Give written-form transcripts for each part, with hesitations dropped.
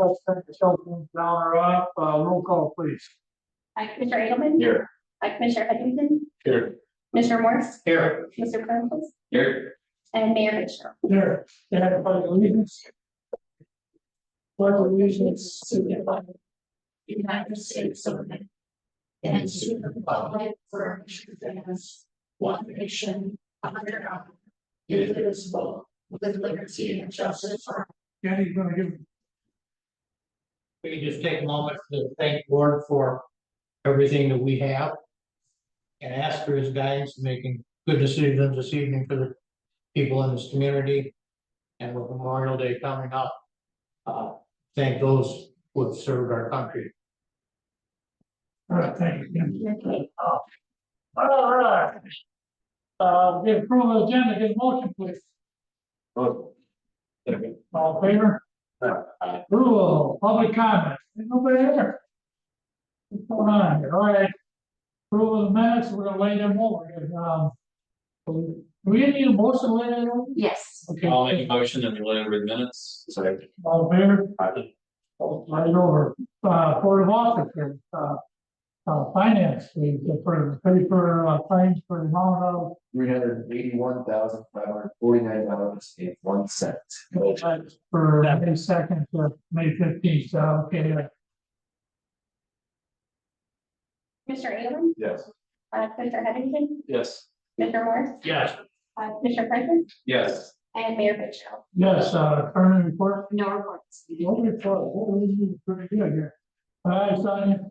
request to take the cell phone down or off, roll call please. Hi, Commissioner Edelman. Here. Hi, Commissioner Heatherington. Here. Commissioner Morris. Here. Mr. Prentice. Here. And Mayor Fitzgerald. There, stand by the allegiance. Pledge allegiance to the United States of America. And to the republic for which it stands, one nation, under God, indivisible, with liberty and justice for all. Kenny's gonna give. We can just take a moment to thank the board for everything that we have. And ask for his guidance in making good decisions this evening for the people in this community. And with Memorial Day coming up, thank those who have served our country. All right, thank you, Ken. All right. Get approval of the agenda, get a motion please. Oh. All in favor? Approval, public comment, there's nobody there. What's going on here? All right. Approval of the minutes, we're gonna lay them over. Do we need a motion to lay them over? Yes. Okay. I'll make a motion that we let over the minutes. Sorry. All in favor? Right over, Board of Officers, finance, we for claims for the amount of. $381,549.01. For May 2nd to May 15th, so, okay, Commissioner Edelman. Yes. Commissioner Heatherington. Yes. Commissioner Morris. Yes. Commissioner Prentice. Yes. And Mayor Fitzgerald. yes, current report. No reports. What report? What was it? Pretty good here. All right, Sonia.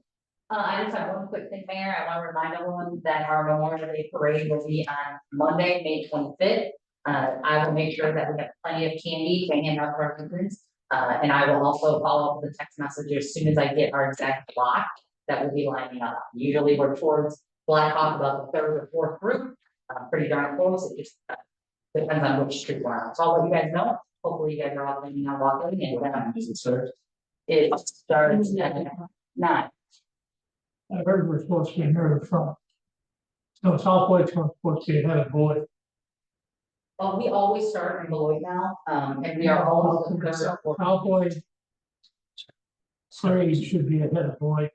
I just have one quick thing, Mayor. I want to remind everyone that our Memorial Day parade will be on Monday, May 25th. I will make sure that we have plenty of candy to hand out to our patrons. And I will also follow up with a text message as soon as I get our exact block that will be lining up. Usually we're towards Black Hawk about the third or fourth group, pretty darn close. It just depends on which street we're on. So I'll let you guys know. Hopefully you guys are all planning on walking and Does it start? it starts at 9. I heard we're supposed to be near the front. So Southway's supposed to be ahead of Beloit. Well, we always start in Beloit now, and we are always the third or fourth. Southway. Parade should be ahead of Beloit.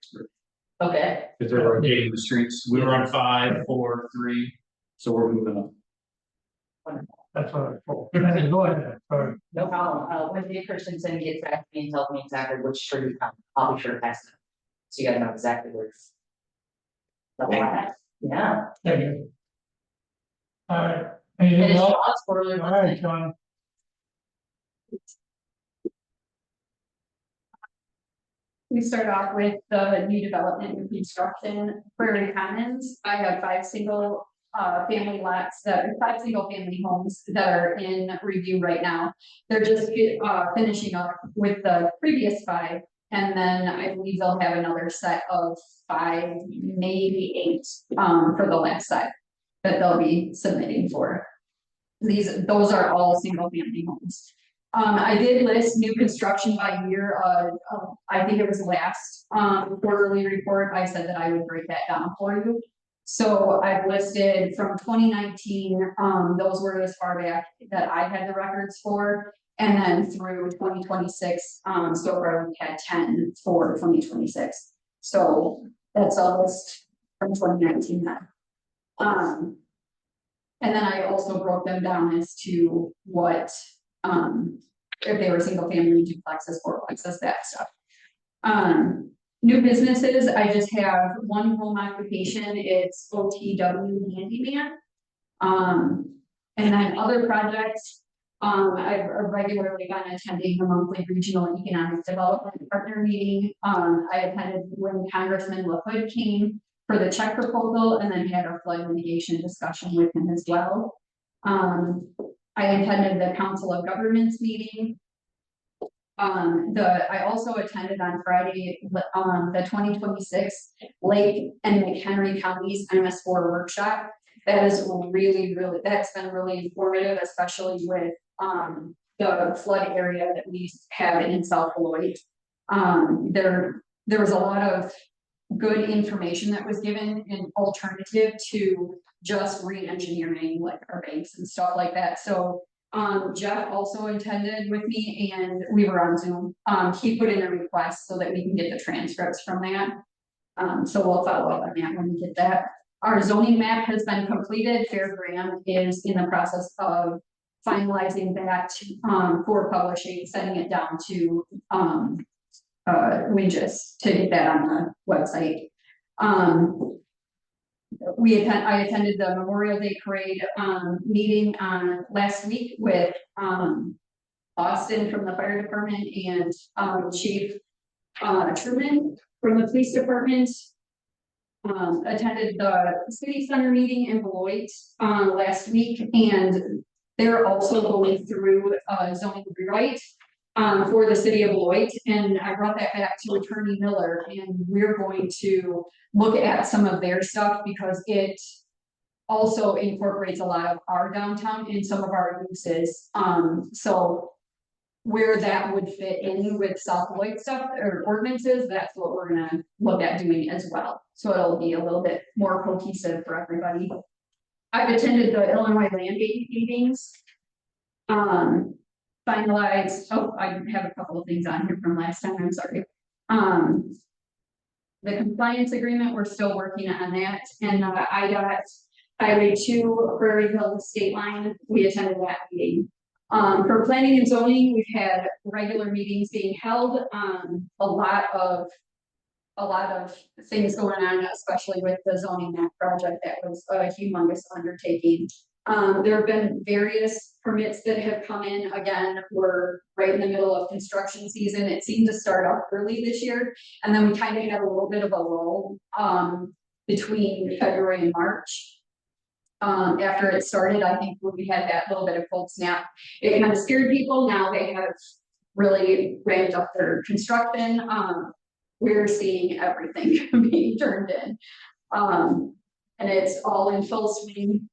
Okay, Because they're rotating the streets. We were on 5, 4, 3. So we're moving up. That's what I thought. Go ahead, sorry. no problem. When Dave Christensen gets back to me and tells me exactly which street, I'll be sure to pass it. So you guys know exactly where it's. Yeah. Thank you. All right. And Anything it's else? John's quarterly. All right, John. We start off with the new development and construction, Prairie Commons. I have 5 single family lots that are 5 single family homes that are in review right now. They're just finishing up with the previous 5. And then I believe they'll have another set of 5, maybe 8 for the last set that they'll be submitting for. Those are all single family homes. I did list new construction by year. I think it was last quarterly report. I said that I would break that down for you. So I've listed from 2019, those were as far back that I had the records for, and then through 2026, so far we had 10 for 2026. So that's a list from 2019 then. And then I also broke them down as to what, if they were single family, duplexes, fourplexes, that stuff. New businesses, I just have one home occupation, it's OTW handyman. And then other projects, I've regularly been attending the monthly regional economic development partner meeting. I attended when Congressman LaHood came for the check proposal, and then had a flood mitigation discussion with him as well. I attended the Council of Governments meeting. I also attended on Friday, the 2026 Lake and McHenry Counties MS4 workshop. That is that's been really informative, especially with the flood area that we have in South Beloit. There was a lot of good information that was given in alternative to just re-engineering like our banks and stuff like that. So Jeff also attended with me and we were on Zoom. He put in a request so that we can get the transcripts from that. So we'll follow up on that when we get that. Our zoning map has been completed. Fairgraham is in the process of finalizing that, for publishing, sending it down to, Winges to get that on the website. I attended the Memorial Day Parade, meeting on last week with, Austin from the fire department and, Chief, Truman from the police department. Attended the city center meeting in Beloit, last week, and they're also going through a zoning rewrite, for the city of Beloit, and I brought that back to Attorney Miller, and we're going to look at some of their stuff because it also incorporates a lot of our downtown in some of our uses. So where that would fit in with South Beloit stuff or ordinances, that's what we're gonna look at doing as well. So it'll be a little bit more cohesive for everybody. I've attended the Illinois land meetings. Finalized, I have a couple of things on here from last time, I'm sorry. The compliance agreement, we're still working on that, and IDOT Highway 2 Prairie Hill State Line, we attended that meeting. For planning and zoning, we've had regular meetings being held, a lot of things going on, especially with the zoning map project. That was a humongous undertaking. There have been various permits that have come in. Again, we're right in the middle of construction season. It seemed to start off early this year, and then we kind of had a little bit of a lull, between February and March. After it started, I think when we had that little bit of cold snap, it kind of scared people. Now they have really ramped up their construction. We're seeing everything being turned in. And it's all in full swing.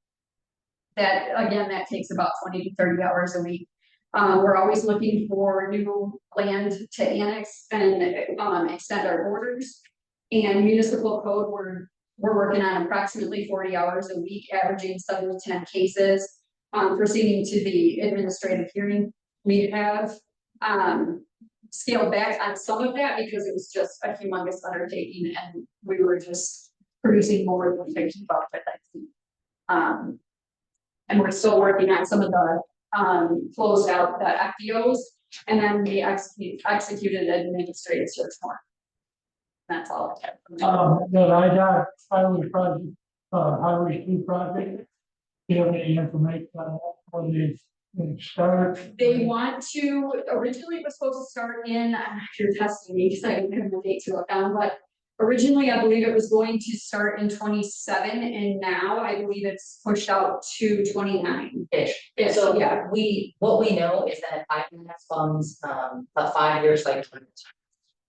That, again, that takes about 20 to 30 hours a week. We're always looking for new land to annex and extend our borders. And municipal code, we're working on approximately 40 hours a week, averaging 7 to 10 cases. Proceeding to the administrative hearing, we have scaled back on some of that because it was just a humongous undertaking and we were just producing more than we could keep up with, I think. And we're still working on some of the closed out the FDOs, and then we executed administrative search warrant. That's all I have. That IDOT highway project, highway 2 project. Do you have any information on that when they start? They want to, originally it was supposed to start in, you're testing me because I didn't have the date to look down, but originally I believe it was going to start in 27, and now I believe it's pushed out to 29-ish. So yeah, what we know is that IDOT funds a 5-year cycle.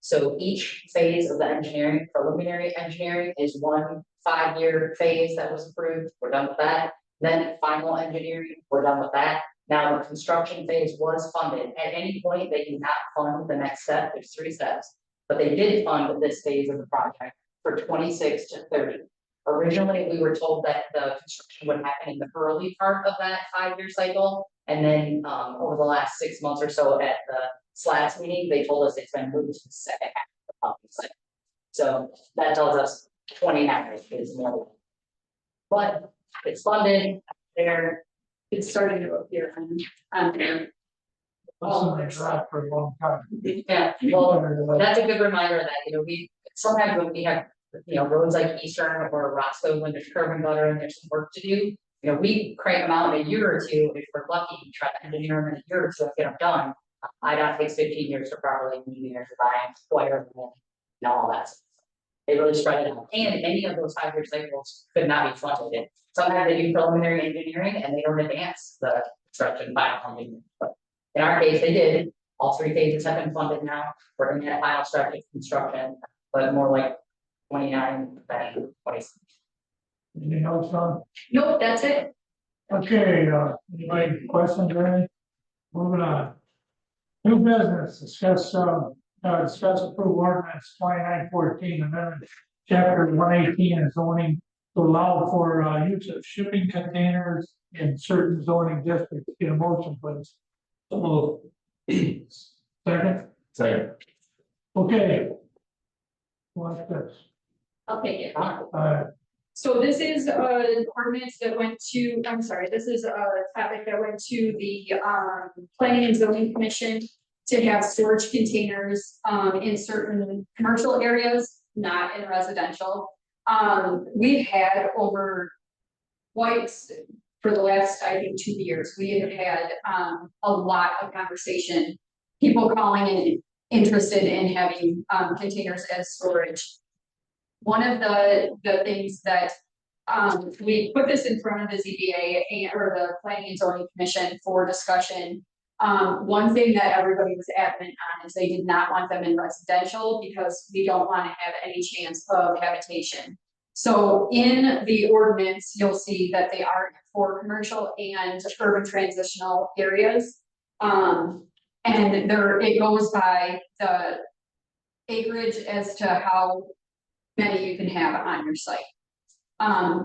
So each phase of the engineering, preliminary engineering, is one 5-year phase that was approved. We're done with that. Then final engineering, we're done with that. Now the construction phase was funded. At any point, they do not fund the next step. There's 3 steps, but they did fund this phase of the project for 26 to 30. Originally, we were told that the construction would happen in the early part of that 5-year cycle, and then over the last 6 months or so at the SLAS meeting, they told us it's been moved to the second half of the pumping cycle. So that tells us 29 is more. But it's funded there. it's starting to appear on there. Listen, they drive for a long time. Yeah, well, that's a good reminder that, we sometimes when we have, roads like Eastern or Roscoe, when there's curb and gutter and there's some work to do. We crank them out in a year or two. If we're lucky, try to engineer them in a year or two and get them done. IDOT takes 15 years to properly engineer, design, wire, all that stuff. They really spread it out. And any of those 5-year cycles could not be funded. Sometimes they do preliminary engineering and they don't advance the construction by funding. But in our case, they did. All 3 phases have been funded now. We're in that final stretch of construction, but more like 29 than 26. Anything else, Don? Nope, that's it. Okay, anybody questions or anything? Moving on. New business, discuss approve ordinance 2914, amendment chapter 118 and zoning to allow for use of shipping containers in certain zoning districts, get a motion, please. Second, okay. Watch this. I'll take it. Uh, So this is an ordinance that went to, I'm sorry, this is a topic that went to the planning and zoning commission. To have storage containers in certain commercial areas, not in residential. We've had over for the last, I think, 2 years, we have had a lot of conversation. People calling and interested in having containers as storage. One of the things that we put this in front of the ZBA or the Planning and Zoning Commission for discussion. One thing that everybody was adamant on is they did not want them in residential because we don't want to have any chance of habitation. So in the ordinance, you'll see that they are for commercial and urban transitional areas. And it goes by the acreage as to how many you can have on your site.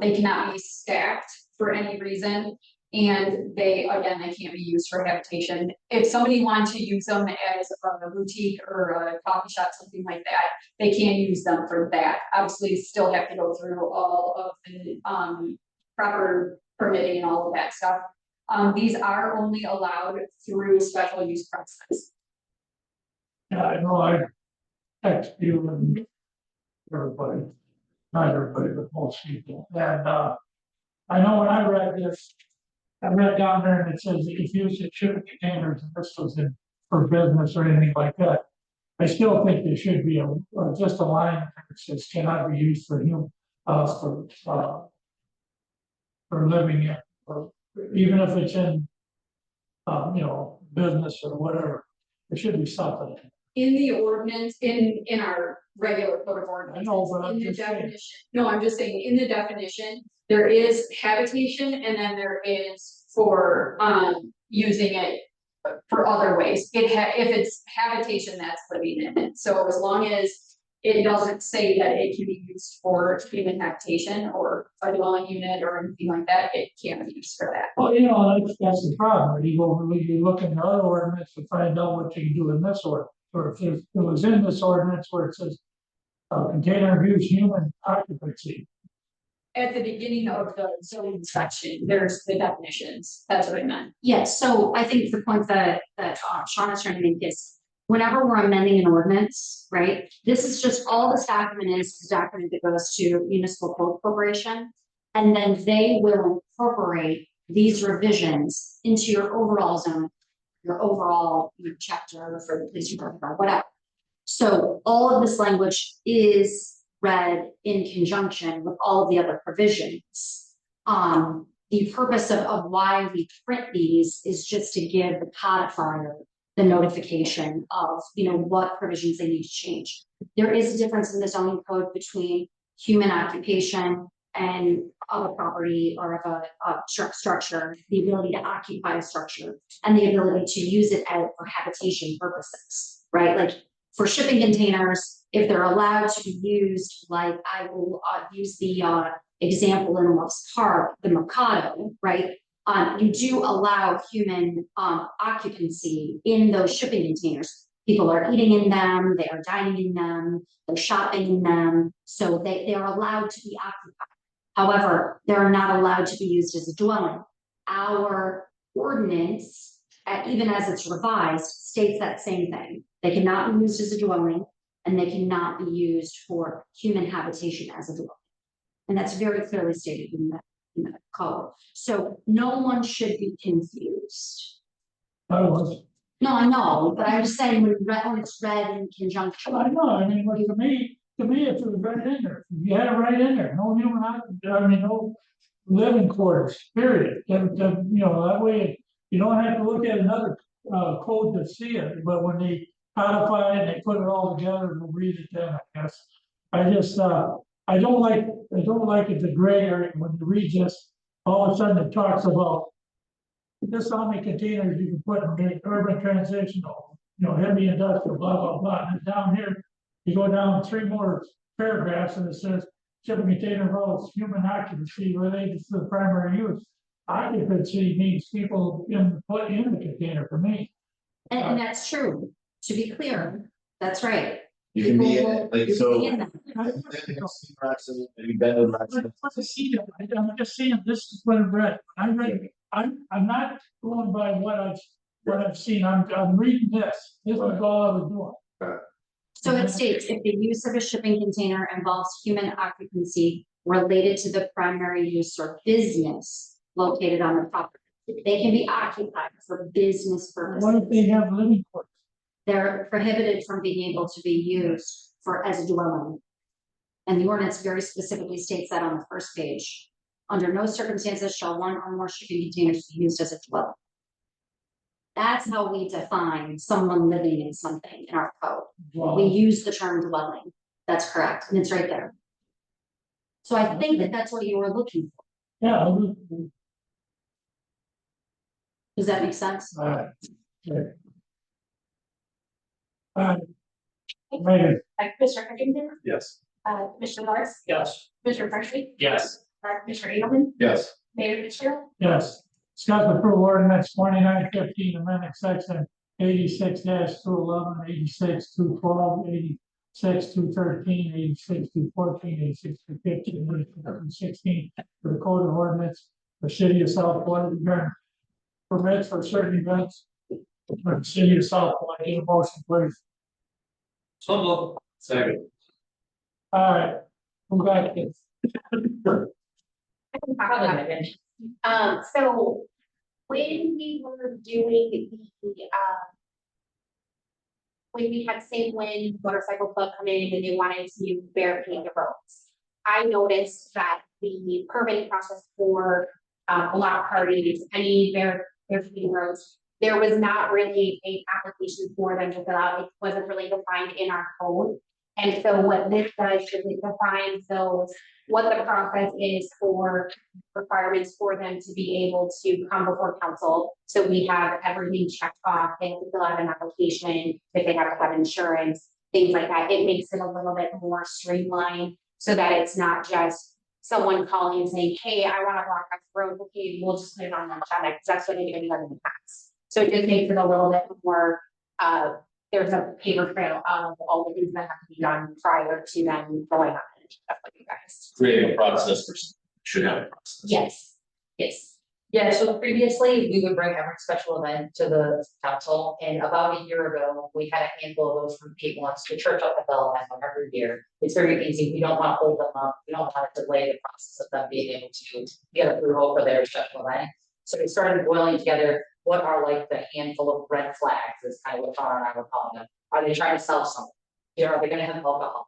They cannot be stacked for any reason. And they can't be used for habitation. If somebody wanted to use them as a boutique or a coffee shop, something like that, they can use them for that. Obviously, still have to go through all of the proper permitting and all of that stuff. These are only allowed through special use process. Yeah, I know, I text you and everybody, not everybody, but most people, and I know when I read this. I read down there and it says if used in shipping containers, and this was in for business or anything like that. I still think there should be just a line that says cannot be used for for living in, or even if it's in business or whatever. There should be something. In the ordinance, in our regular code of ordinance. I know, but I'm in the just saying. definition. No, I'm just saying, in the definition, there is habitation and then there is for using it for other ways. If it's habitation, that's living in it. So as long as it doesn't say that it can be used for human habitation or a dwelling unit or anything like that, it can't be used for that. Well, that's the problem. You look in the other ordinance to find out what you can do in this ordinance. Or if it was in this ordinance where it says container of use human occupancy. At the beginning of the zoning section, there's the definitions. That's what I meant. Yes, so I think the point that Sean is trying to make is whenever we're amending an ordinance, right? This is just all this document is the document that goes to municipal code corporation. And then they will incorporate these revisions into your overall zone, your overall chapter for the police department or whatever. So all of this language is read in conjunction with all of the other provisions. The purpose of why we print these is just to give the codifier the notification of what provisions they need to change. There is a difference in the zoning code between human occupation and of a property or of a structure, the ability to occupy a structure and the ability to use it for habitation purposes, right? Like for shipping containers, if they're allowed to be used, like I will use the example in Love's Park, the Mercado, right? You do allow human occupancy in those shipping containers. People are eating in them, they are dining in them, they're shopping in them, so they are allowed to be occupied. However, they're not allowed to be used as a dwelling. Our ordinance, even as it's revised, states that same thing. They cannot be used as a dwelling and they cannot be used for human habitation as a dwelling. And that's very clearly stated in the code. So no one should be confused. I was. No, I know, but I'm just saying when it's read in conjunction. I know, I mean, to me, if it was right in there, you had it right in there, no human, no living quarters, period. That way, you don't have to look at another code to see it, but when they codify it, they put it all together and we'll read it then, I guess. I don't like it, the gray area, when you read this, all of a sudden it talks about this how many containers you can put in the urban transitional, heavy industrial, blah, blah, blah. And down here, you go down 3 more paragraphs and it says shipping container involves human occupancy related to the primary use. occupancy means people in, put in the container for me. And that's true, to be clear, that's right. You can be, People in will- it, like, you so. can be in them. You've been to Rexon. Let's see that. I'm just saying, this is what I've read. I'm not going by what I've seen. I'm reading this. This is all I was doing. So it states, if the use of a shipping container involves human occupancy related to the primary use or business located on the property, they can be occupied for business What if they purposes. have living quarters? They're prohibited from being able to be used for as a dwelling. And the ordinance very specifically states that on the first page. Under no circumstances shall one or more shipping containers be used as a dwelling. That's how we define someone living in something in our code. We Well, use the term dwelling. That's correct, and it's right there. So I think that that's what you were looking for. yeah. Does that make sense? Alright. Alright. Megan, Commissioner Huntington, Yes. Commissioner Morris, Yes. Commissioner Frenchie, Yes. Commissioner Edelman, Yes. Mayor Fitzgerald. yes. Discuss approve ordinance 2915, amending section 86-211, 86-212, 86-213, 86-214, 86-215, 86-216 for the code of ordinance for city of South Point, regarding permits for certain events. For the city of South Point, need a motion, please. So moved. Second. All right, who got this? Probably Megan. So when we were doing when we had St. Wind Motorcycle Club come in and they wanted to barricade the roads, I noticed that the permitting process for block parties, any barricading roads, there was not really a application for them to fill out. It wasn't really defined in our code. And so what this does is it defines those, what the process is for requirements for them to be able to come before council. So we have everything checked off. They have to fill out an application, if they have to have insurance, things like that. It makes it a little bit more streamlined so that it's not just someone calling and saying, hey, I want to block off the road. Okay, we'll just put it on the agenda because that's what they've done in the past. So it just makes it a little bit more, there's a paper trail of all the things that have to be done prior to them going on and stuff like you guys. Creating a process for, should have a process. Yes, yes. Yeah, so previously, we would bring every special event to the council, and about a year ago, we had a handful of those from people on the church up at Beloit every year. It's very easy, we don't want to hold them up, we don't want to delay the process of them being able to get approval for their special event. So we started boiling together what are like the handful of red flags, is kind of what Connor and I were calling them. Are they trying to sell something? Are they gonna have alcohol?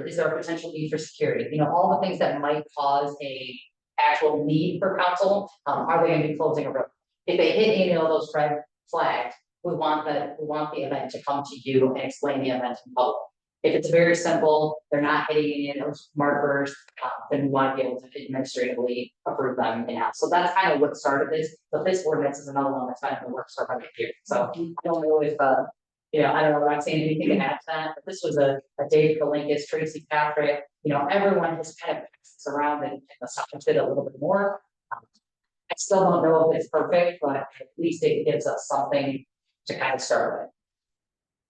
Is there a potential need for security? You know, all the things that might cause a actual need for council, are they gonna be closing a road? If they hit any of those red flags, we want the event to come to you and explain the event in public. If it's very simple, they're not hitting any of those markers, then we want to be able to administratively approve them in house. So that's kind of what started this, but this ordinance is another one that's kind of in the works for about a year. So I don't know if, you know, I don't know, I'm not saying anything to add to that, but this was a Dave Kalinkus, Tracy Patrick, you know, everyone has kind of passed this around and adopted it a little bit more. I still don't know if it's perfect, but at least it gives us something to kind of start with.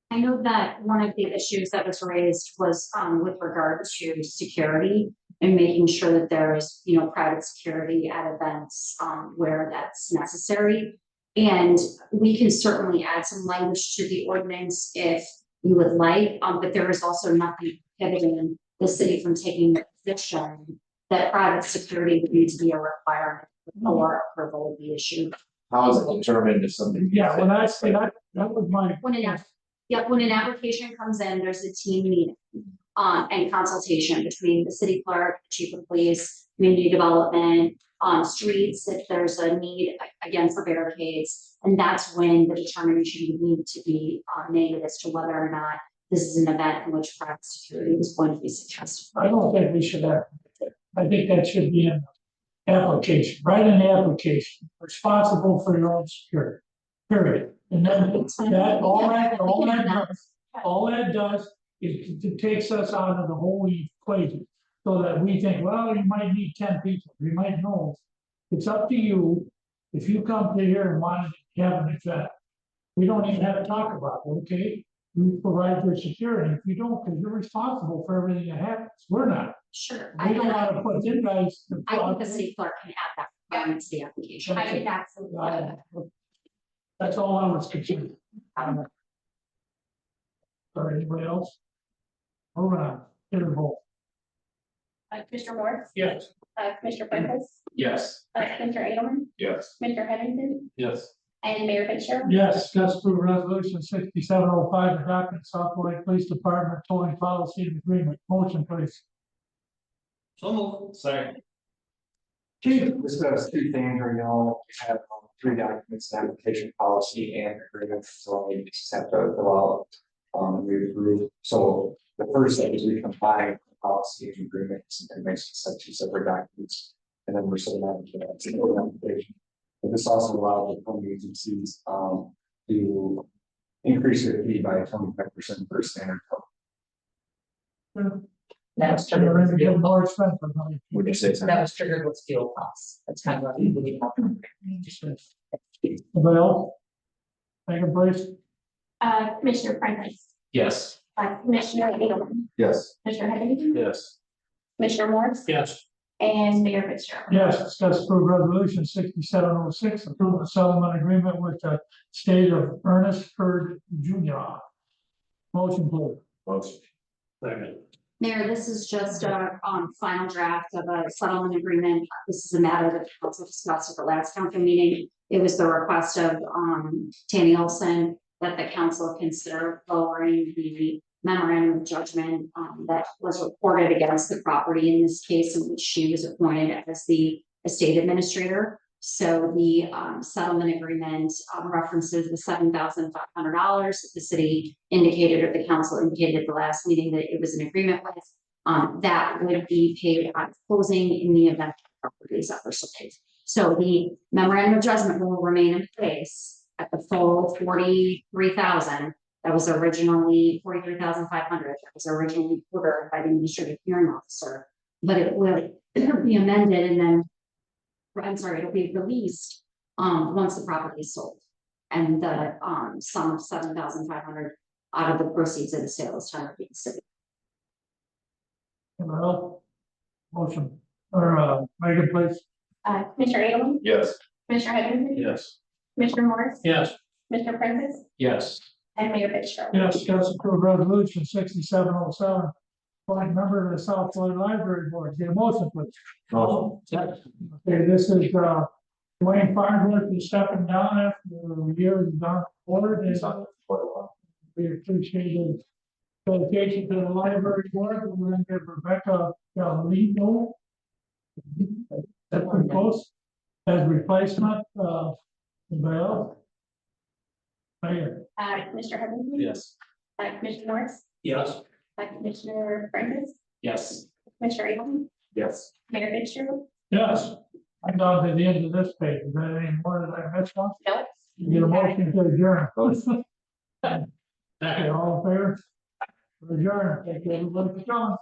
I know that one of the issues that was raised was with regard to security and making sure that there is, you know, private security at events where that's necessary. And we can certainly add some language to the ordinance if you would like, but there is also nothing prohibiting the city from taking the position that private security would need to be a requirement before approval would be issued. How is it determined if something? Yeah, well, that's, that was my. When an application comes in, there's a team meeting and consultation between the city clerk, chief of police, community development, streets, if there's a need again for barricades. And that's when the determination would need to be made as to whether or not this is an event in which private security is going to be suggested. I don't think we should have, I think that should be in the application, right in the application, responsible for your own security, period. And then that, all that does is it takes us out of the whole equation. So that we think, well, you might need 10 people, we might know It's up to you. If you come to here and want to have an event, we don't even have to talk about it, okay? You provide your security. If you don't, because you're responsible for everything that happens. We're not. Sure. We don't want to put you guys. I think the city clerk can add that requirement to the application. I did absolutely. That's all I was concerned. Or anybody else? Moving on, get a vote. Commissioner Morris, Yes. Commissioner Prentice, Yes. Commissioner Edelman, Yes. Commissioner Heatherington, Yes. and Mayor Fitzgerald. Yes, discuss approve resolution 6705, adopting South Beloit Police Department towing policy and agreement. Motion, please. So move. Second. Chief. This does two things, right now, we have three documents, an application policy and agreement, so we just have to fill out. We approve, so the first thing is we combine the policy and agreements and makes such two separate documents. And then we're sending out the single application. But this also allows the funding agencies to increase their fee by 25% per standard. That was And we're triggered gonna with get fuel. more expensive. honey. Would you say So something? that was triggered with fuel costs. That's kind of what we believe. Anybody else? Second, please. Commissioner Prentice, Yes. Commissioner Edelman, Yes. Commissioner Heatherington, Yes. Commissioner Morris, Yes. and Mayor Fitzgerald. Yes, discuss approve resolution 6706, approve a settlement agreement with the state of Ernest Ford Jr. Motion, please. Motion. Second. Mayor, this is just a final draft of a settlement agreement. This is a matter that the council discussed at the last council meeting. It was the request of Tammy Olson that the council consider lowering the memorandum of judgment that was reported against the property in this case, in which she was appointed as the estate administrator. So the settlement agreement references the $7,500 that the city indicated, or the council indicated at the last meeting that it was an agreement with. That would be paid at closing in the event the property is ever sold. So the memorandum of judgment will remain in place at the full 43,000. That was originally 43,500. That was originally ordered by the administrative hearing officer, but it will be amended and then. I'm sorry, it'll be released once the property is sold. And the sum of 7,500 out of the proceeds of the sale is turned to the city. Anybody else? Motion, or Megan, please. Commissioner Edelman, Yes. Commissioner Heatherington, Yes. Commissioner Morris, Yes. Commissioner Prentice, Yes. and Mayor Fitzgerald. Yes, discuss approve resolution 6707, appoint member of the South Florida Library Board. Get a motion, please. Motion. Okay, this is Dwayne Farnsworth is stepping down after the year he's on board, and we appreciate his dedication to the library board. We're gonna give Rebecca Galino. That's pretty close, as replacement, anybody else? Mayor. Commissioner Heatherington. Yes. Commissioner Morris, Yes. Commissioner Prentice, Yes. Commissioner Edelman, Yes. Mayor Fitzgerald. Yes. I'm down to the end of this page. Is there any more that I missed on? No. Get a motion to adjourn. Motion. Okay, all in favor? Adjourn. Thank you, everybody, for coming.